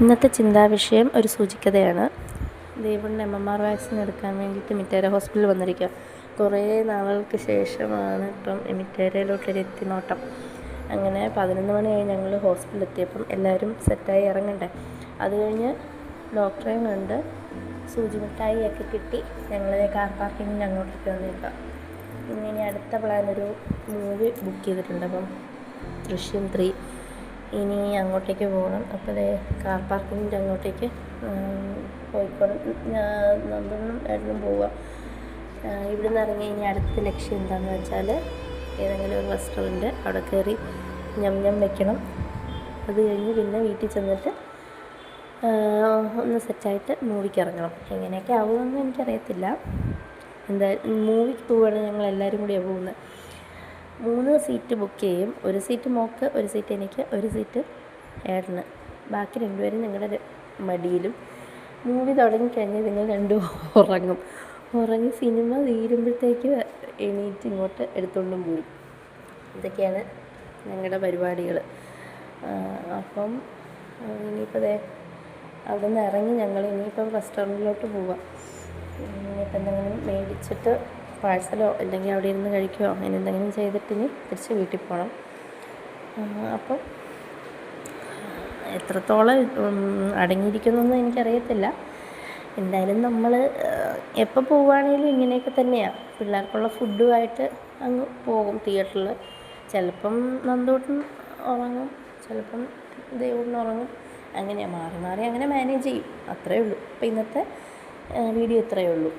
ഇന്നത്തെ ചിന്താവിഷയം ഒരു സൂചിക്കഥയാണ്. ദേവുണ്ണ MMR വാക്സിൻ എടുക്കാൻ വേണ്ടിയിട്ട് മിറ്റേര ഹോസ്പിറ്റലിൽ വന്നിരിക്കുക. കുറേ നാളുകൾക്ക് ശേഷമാണ് ഇപ്പം മിറ്റേരയിലോട്ടൊരു എത്തിനോട്ടം. അങ്ങനെ 11 മണിയായി ഞങ്ങൾ ഹോസ്പിറ്റലിൽ എത്തിയപ്പം എല്ലാവരും സെറ്റായി ഇറങ്ങണ്ടേ. അത് കഴിഞ്ഞ് ഡോക്ടറെയും കണ്ട് സൂചി മിഠായിയൊക്കെ കിട്ടി ഞങ്ങൾ കാർ പാർക്കിങ്ങിന് അങ്ങോട്ടേക്ക് വന്നിരിക്കുക. ഇനി അടുത്ത പ്ലാൻ ഒരു മൂവി ബുക്ക് ചെയ്തിട്ടുണ്ട്. അപ്പം ദൃശ്യം 3 ഇനി അങ്ങോട്ടേക്ക് പോകണം. അപ്പോൾ കാർ പാർക്കിങ്ങിൻ്റെ അങ്ങോട്ടേക്ക് പോയിക്കൊണ്ട് നന്ദനും ഏട്ടനും പോവുക. ഇവിടെ നിന്ന് ഇറങ്ങി ഇനി അടുത്ത ലക്ഷ്യം എന്താണെന്ന് വെച്ചാൽ ഏതെങ്കിലും ഒരു റെസ്റ്റോറൻറ്റ് അവിടെ കയറി ഞം വെക്കണം. അത് കഴിഞ്ഞ് പിന്നെ വീട്ടിൽ ചെന്നിട്ട് ഒന്ന് സെറ്റായിട്ട് മൂവിക്ക് ഇറങ്ങണം. എങ്ങനെയൊക്കെ ആവുമെന്ന് എനിക്കറിയത്തില്ല. എന്തായാലും മൂവിക്ക് പോവുകയാണെങ്കിൽ ഞങ്ങൾ എല്ലാവരും കൂടിയാണ് പോകുന്നത്. 3 സീറ്റ് ബുക്ക് ചെയ്യും. ഒരു സീറ്റ് മോൾക്ക്, ഒരു സീറ്റ് എനിക്ക്, ഒരു സീറ്റ് ഏട്ടന്. ബാക്കി 2 പേരും ഞങ്ങളുടെ മടിയിലും. മൂവി തുടങ്ങിക്കഴിഞ്ഞാൽ നിങ്ങൾ രണ്ടും ഉറങ്ങി സിനിമ തീരുമ്പോഴത്തേക്ക് എണീറ്റ് ഇങ്ങോട്ട് എടുത്തുകൊണ്ടും പോയി. ഇതൊക്കെയാണ് ഞങ്ങളുടെ പരിപാടികൾ. അപ്പം ഇനിയിപ്പോൾ അവിടെ നിന്ന് ഇറങ്ങി ഞങ്ങൾ ഇനിയിപ്പം റെസ്റ്റോറൻറ്റിലോട്ട് പോവാം. ഇനിയിപ്പോൾ എന്തെങ്കിലും മേടിച്ചിട്ട് പാഴ്സലോ അല്ലെങ്കിൽ അവിടെ ഇരുന്ന് കഴിക്കുകയോ അങ്ങനെ എന്തെങ്കിലും ചെയ്തിട്ട് ഇനി തിരിച്ച് വീട്ടിൽ പോകണം. അപ്പം എത്രത്തോളം അടങ്ങിയിരിക്കുന്നൊന്നും എനിക്കറിയത്തില്ല. എന്തായാലും നമ്മൾ എപ്പോൾ പോവുകയാണെങ്കിലും ഇങ്ങനെയൊക്കെ തന്നെയാണ്. പിള്ളേർക്കുള്ള ഫുഡുമായിട്ട് അങ്ങ് പോകും തിയേറ്ററിൽ. ചിലപ്പം നന്ദൂട്ടൻ ഉറങ്ങും, ചിലപ്പം ദേവുണ്ണ ഉറങ്ങും. അങ്ങനെയാണ് മാറി അങ്ങനെ മാനേജ് ചെയ്യും. അത്രയേ ഉള്ളൂ. അപ്പോൾ ഇന്നത്തെ വീഡിയോ ഇത്രയേ ഉള്ളൂ.